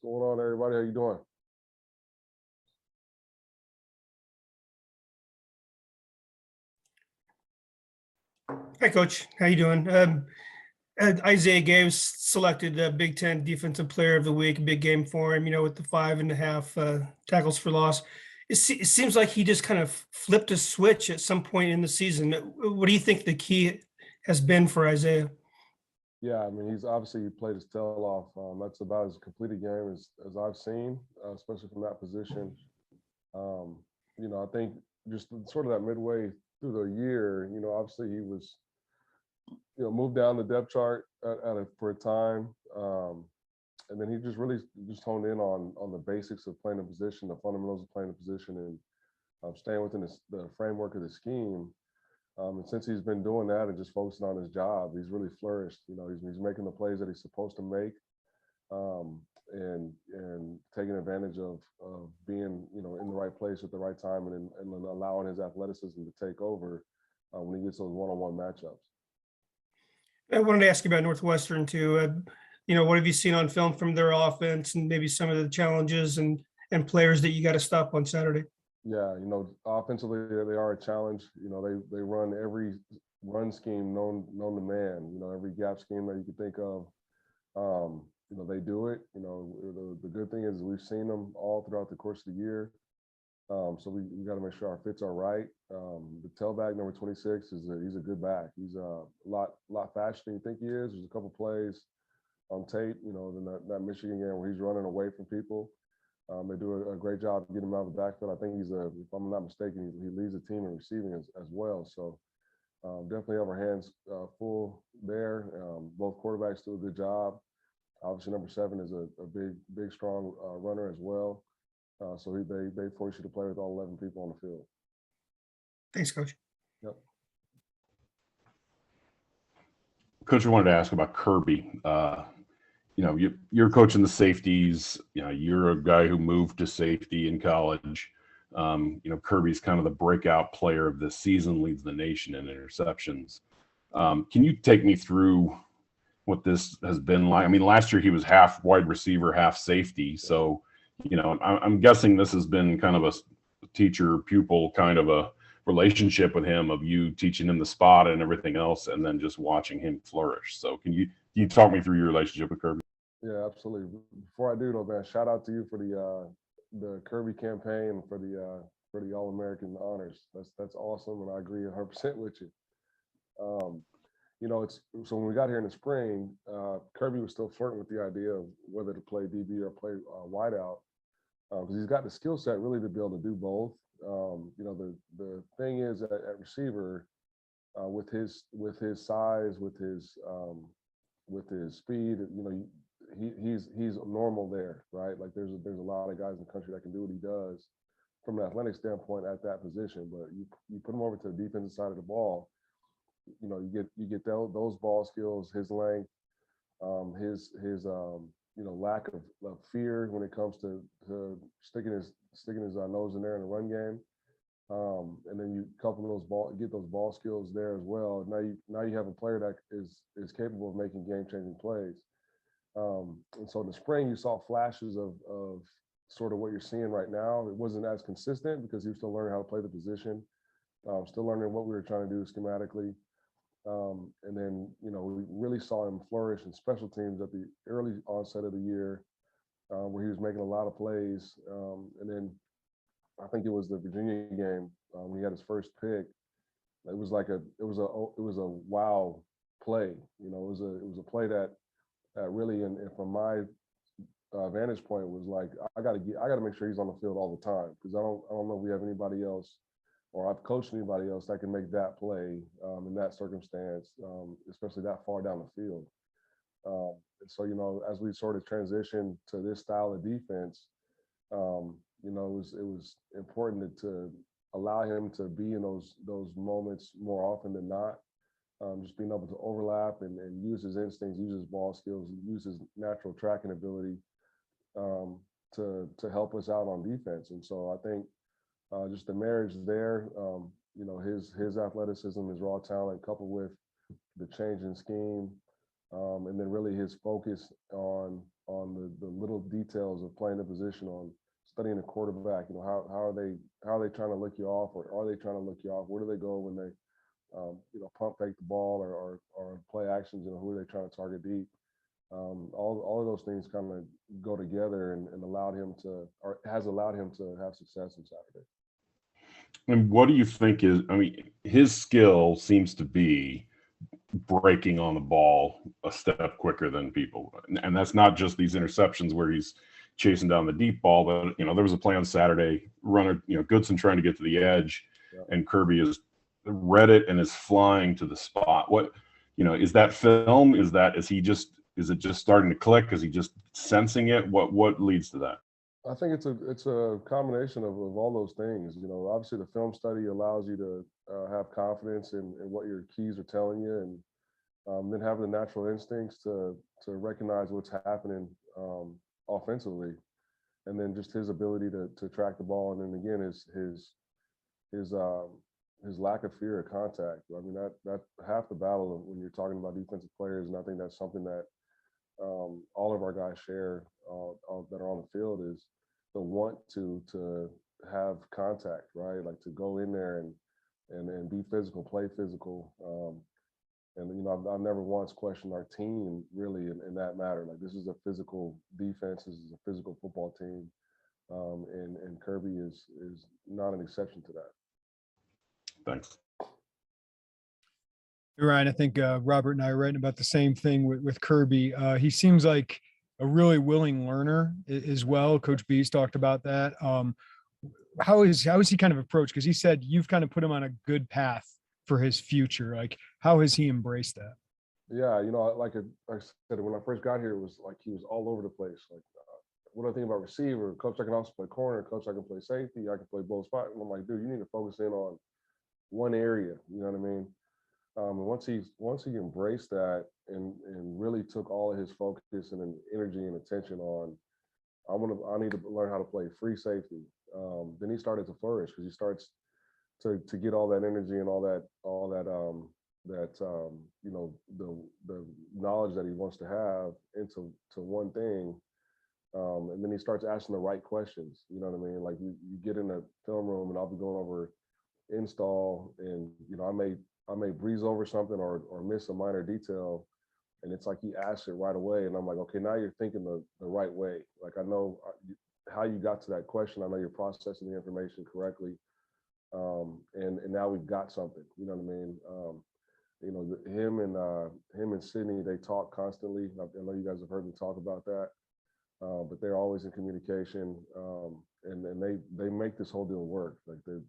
What's going on, everybody? How you doing? Hi, Coach. How you doing? Isaiah Gaines selected Big Ten Defensive Player of the Week. Big game for him, with the 5.5 tackles for loss. It seems like he just kind of flipped a switch at some point in the season. What do you think the key has been for Isaiah? Yeah, I mean, he's obviously played his tail off. That's about as complete a game as I've seen, especially from that position. Um, I think just sort of that midway through the year, obviously he was, moved down the depth chart for a time. And then he just really just honed in on the basics of playing the position, the fundamentals of playing the position, and staying within the framework of the scheme. And since he's been doing that and just focusing on his job, he's really flourished. He's making the plays that he's supposed to make, and taking advantage of being in the right place at the right time, and allowing his athleticism to take over when he gets those one-on-one matchups. I wanted to ask you about Northwestern too. What have you seen on film from their offense, and maybe some of the challenges and players that you got to stop on Saturday? Yeah, offensively they are a challenge. They run every run scheme known to man. Every gap scheme that you could think of. They do it. The good thing is we've seen them all throughout the course of the year. So we got to make sure our fits are right. The tailback number 26 he's a good back. He's a lot faster than you think he is. There's a couple plays on tape, in that Michigan game where he's running away from people. They do a great job getting him out of the backfield. I think if I'm not mistaken, he leads the team in receiving as well. So definitely have our hands full there. Both quarterbacks do a good job. Obviously, number 7 is a big, strong runner as well. So they force you to play with all 11 people on the field. Thanks, Coach. Yep. Coach, I wanted to ask about Kirby. You're coaching the safeties. You're a guy who moved to safety in college. Kirby's kind of the breakout player of this season, leads the nation in interceptions. Can you take me through what this has been like? I mean, last year he was half wide receiver, half safety. So, I'm guessing this has been kind of a teacher-pupil kind of a relationship with him, of you teaching him the spot and everything else, and then just watching him flourish. So can you talk me through your relationship with Kirby? Yeah, absolutely. Before I do though, man, shout out to you for the Kirby campaign and for the All-American honors. That's awesome, and I agree 100% with you. It's so when we got here in the spring, Kirby was still flirting with the idea of whether to play DB or play wideout, because he's got the skill set really to be able to do both. The thing is at receiver, with his size, with his speed, he's normal there, right? Like there's a lot of guys in the country that can do what he does from an athletic standpoint at that position. But you put him over to the defensive side of the ball, you get those ball skills, his length, his lack of fear when it comes to sticking his nose in there in the run game. And then you get those ball skills there as well. Now you have a player that is capable of making game-changing plays. And so in the spring, you saw flashes of sort of what you're seeing right now. It wasn't as consistent because he was still learning how to play the position, still learning what we were trying to do schematically. And then, we really saw him flourish in special teams at the early onset of the year, where he was making a lot of plays. And then I think it was the Virginia game when he had his first pick. It was a wow play. It was a play that really, and from my vantage point, was like, I got to make sure he's on the field all the time, because I don't know if we have anybody else, or I've coached anybody else that can make that play in that circumstance, especially that far down the field. And so, as we sort of transition to this style of defense, it was important to allow him to be in those moments more often than not. Just being able to overlap and use his instincts, use his ball skills, use his natural tracking ability to help us out on defense. And so I think just the marriage there, his athleticism, his raw talent, coupled with the change in scheme, and then really his focus on the little details of playing the position, on studying the quarterback. You know, how are they trying to look you off, or are they trying to look you off? Where do they go when they you know, pump fake the ball, or play actions? You know, who are they trying to target deep? All of those things kind of go together and allowed him to, or has allowed him to have success on Saturday. And what do you think is, I mean, his skill seems to be breaking on the ball a step quicker than people. And that's not just these interceptions where he's chasing down the deep ball, but, you know, there was a play on Saturday, runner, you know, Goodson trying to get to the edge, and Kirby has read it and is flying to the spot. What, you know, is that film? Is it just starting to click? Is he just sensing it? What leads to that? I think it's a combination of all those things. You know, obviously the film study allows you to have confidence in what your keys are telling you, and then have the natural instincts to recognize what's happening offensively, and then just his ability to track the ball, and then again his lack of fear of contact. I mean, that half the battle when you're talking about defensive players, and I think that's something that all of our guys share that are on the field, is the want to have contact, right? Like to go in there and be physical, play physical. And you know, I've never once questioned our team really in that matter. Like, this is a physical defense, this is a physical football team, and Kirby is not an exception to that. Thanks. Ryan, I think Robert and I are writing about the same thing with Kirby. He seems like a really willing learner as well. Coach B's talked about that. How is he kind of approached? Because he said you've kind of put him on a good path for his future. Like, how has he embraced that? Yeah, you know, like I said, when I first got here, it was like he was all over the place. Like, what do I think about receiver? Coach, I can also play corner. Coach, I can play safety. I can play both spots. And I'm like, dude, you need to focus in on one area. You know what I mean? And once he embraced that and really took all of his focus and energy and attention on, I need to learn how to play free safety. Then he started to flourish, because he starts to get all that energy and all that you know, the knowledge that he wants to have into one thing. And then he starts asking the right questions. You know what I mean? Like, you get in the film room and I'll be going over install, and you know, I may breeze over something or miss a minor detail, and it's like he asks it right away, and I'm like, okay, now you're thinking the right way. Like, I know how you got to that question. I know you're processing the information correctly, and now we've got something. You know what I mean? You know, him and Sydney, they talk constantly. I know you guys have heard them talk about that, but they're always in communication, and they make this whole deal work. Like the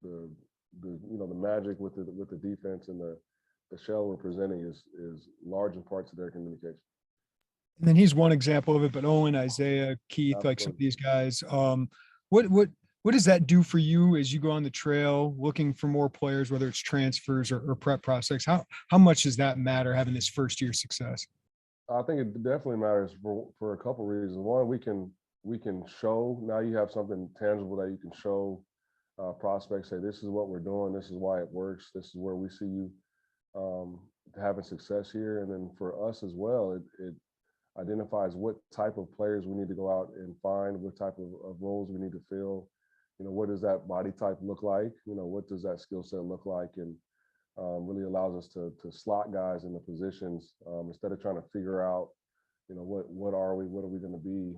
you know, the magic with the defense and the shell we're presenting is large in part to their communication. And then he's one example of it, but Owen, Isaiah, Keith, Absolutely. like some of these guys, what does that do for you as you go on the trail looking for more players, whether it's transfers or prep prospects? How much does that matter, having this first year success? I think it definitely matters for a couple of reasons. One, we can show, now you have something tangible that you can show prospects, say, this is what we're doing, this is why it works, this is where we see you having success here. And then for us as well, it identifies what type of players we need to go out and find, what type of roles we need to fill. You know, what does that body type look like? You know, what does that skill set look like? And really allows us to slot guys in the positions instead of trying to figure out, you know, what are we going to be?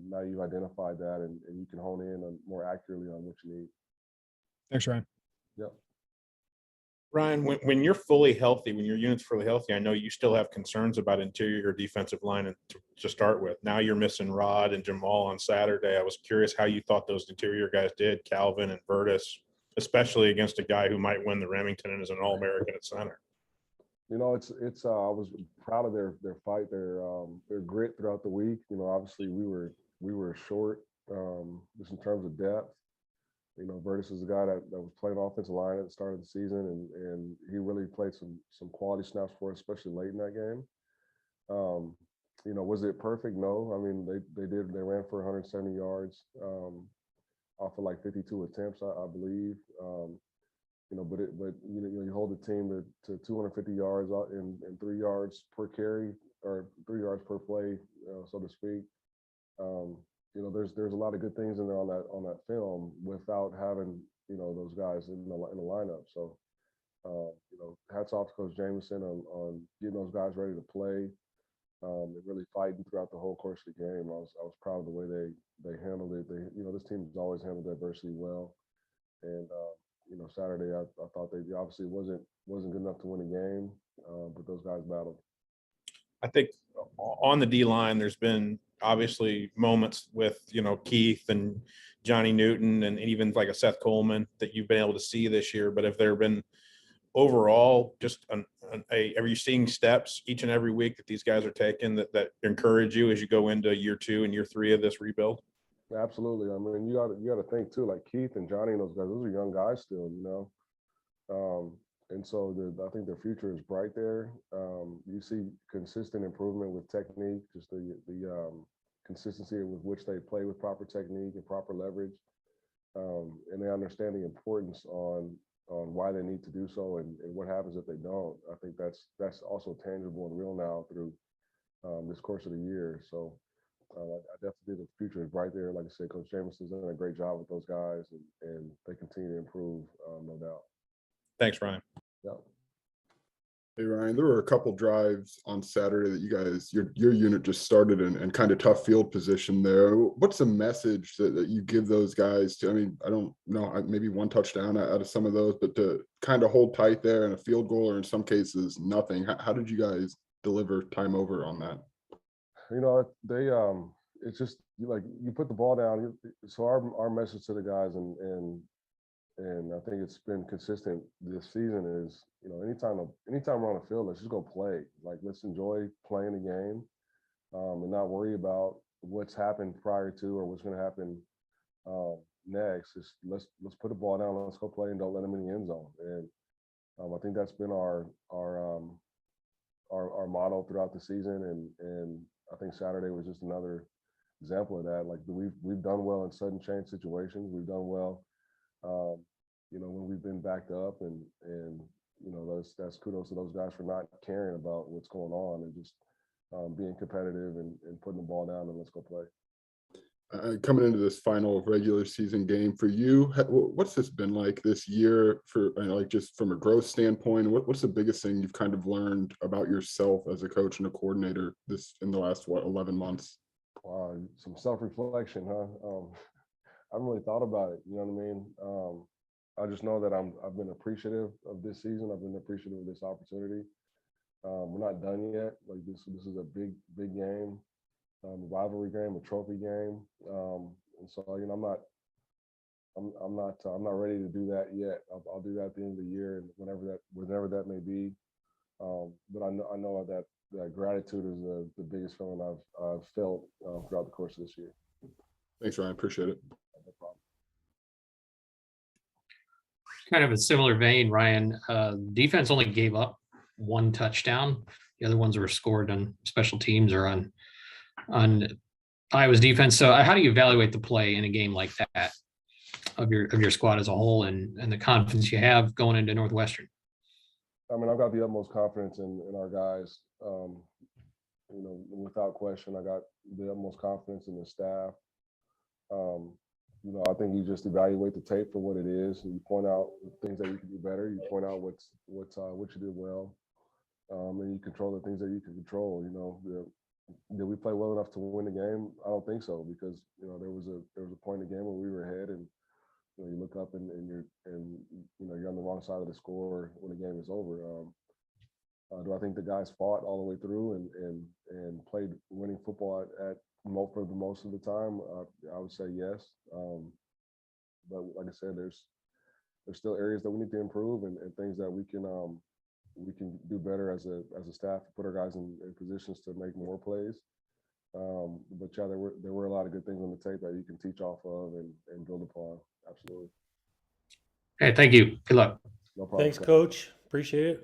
Now you've identified that, and you can hone in on more accurately on what you need. Thanks, Ryan. Yep. Ryan, when you're fully healthy, when your unit's fully healthy, I know you still have concerns about interior defensive line to start with. Now you're missing Rod and Jamal on Saturday. I was curious how you thought those interior guys did, Calvin and Vertus, especially against a guy who might win the Remington and is an All-American at center. You know, it's I was proud of their fight, their grit throughout the week. You know, obviously we were short just in terms of depth. You know, Vertus is a guy that was playing offensive line at the start of the season, and he really played some quality snaps for us, especially late in that game. You know, was it perfect? No. I mean, they ran for 170 yards off of like 52 attempts, I believe. You know, but you know, you hold the team to 250 yards and 3 yards per carry, or 3 yards per play. so to speak. You know, there's a lot of good things in there on that film without having, you know, those guys in the lineup. So, you know, hats off to Coach Jameson on getting those guys ready to play. And really fighting throughout the whole course of the game. I was proud of the way they handled it. You know, this team's always handled adversity well. And you know, Saturday I thought they obviously wasn't good enough to win a game, but those guys battled. I think on the D line, there's been obviously moments with, you know, Keith and Johnny Newton and even like a Seth Coleman that you've been able to see this year. But have there been overall just are you seeing steps each and every week that these guys are taking that encourage you as you go into year 2 and year 3 of this rebuild? Absolutely. I mean, you got to think too, like Keith and Johnny and those guys, those are young guys still, you know. And so I think their future is bright there. You see consistent improvement with technique, just the consistency with which they play with proper technique and proper leverage. And they understand the importance on why they need to do so and what happens if they don't. I think that's also tangible and real now through this course of the year. So I definitely think the future is bright there. Like I said, Coach Jameson's done a great job with those guys, and they continue to improve, no doubt. Thanks, Ryan. Yeah. Hey Ryan, there were a couple drives on Saturday that you guys, your unit just started in kind of tough field position there. What's the message that you give those guys to? I mean, I don't know, maybe one touchdown out of some of those, but to kind of hold tight there and a field goal, or in some cases nothing. How did you guys deliver time over on that? You know, they it's just like you put the ball down. So our message to the guys and I think it's been consistent this season is, you know, anytime we're on the field, let's just go play. Like, let's enjoy playing the game, and not worry about what's happened prior to or what's going to happen next. Just let's put the ball down, let's go play, and don't let them in the end zone. And I think that's been our motto throughout the season, and I think Saturday was just another example of that. Like, we've done well in sudden change situations. We've done well. You know, when we've been backed up, and you know, that's kudos to those guys for not caring about what's going on and just being competitive and putting the ball down and let's go play. Coming into this final regular season game for you, what's this been like this year for, like, just from a growth standpoint? What's the biggest thing you've kind of learned about yourself as a coach and a coordinator in the last 11 months? Some self-reflection, huh? I haven't really thought about it. You know what I mean? I just know that I've been appreciative of this season. I've been appreciative of this opportunity. We're not done yet. Like, this is a big game, a rivalry game, a trophy game. And so, you know, I'm not ready to do that yet. I'll do that at the end of the year and whenever that may be. But I know that gratitude is the biggest feeling I've felt throughout the course of this year. Thanks, Ryan. Appreciate it. No problem. Kind of a similar vein, Ryan. Defense only gave up one touchdown. The other ones were scored on special teams or on Iowa's defense. So how do you evaluate the play in a game like that of your squad as a whole and the confidence you have going into Northwestern? I mean, I've got the utmost confidence in our guys. You know, without question, I got the utmost confidence in the staff. You know, I think you just evaluate the tape for what it is, and you point out things that you can do better. You point out what you did well, and you control the things that you can control. You know, did we play well enough to win the game? I don't think so, because, you know, there was a point in the game where we were ahead, and you know, you look up and you know, you're on the wrong side of the score when the game is over. Do I think the guys fought all the way through and played winning football for the most of the time? I would say yes. But like I said, there's still areas that we need to improve and things that we can do better as a staff to put our guys in positions to make more plays. But yeah, there were a lot of good things on the tape that you can teach off of and build upon. Absolutely. Hey, thank you. Good luck. No problem. Thanks, Coach. Appreciate it.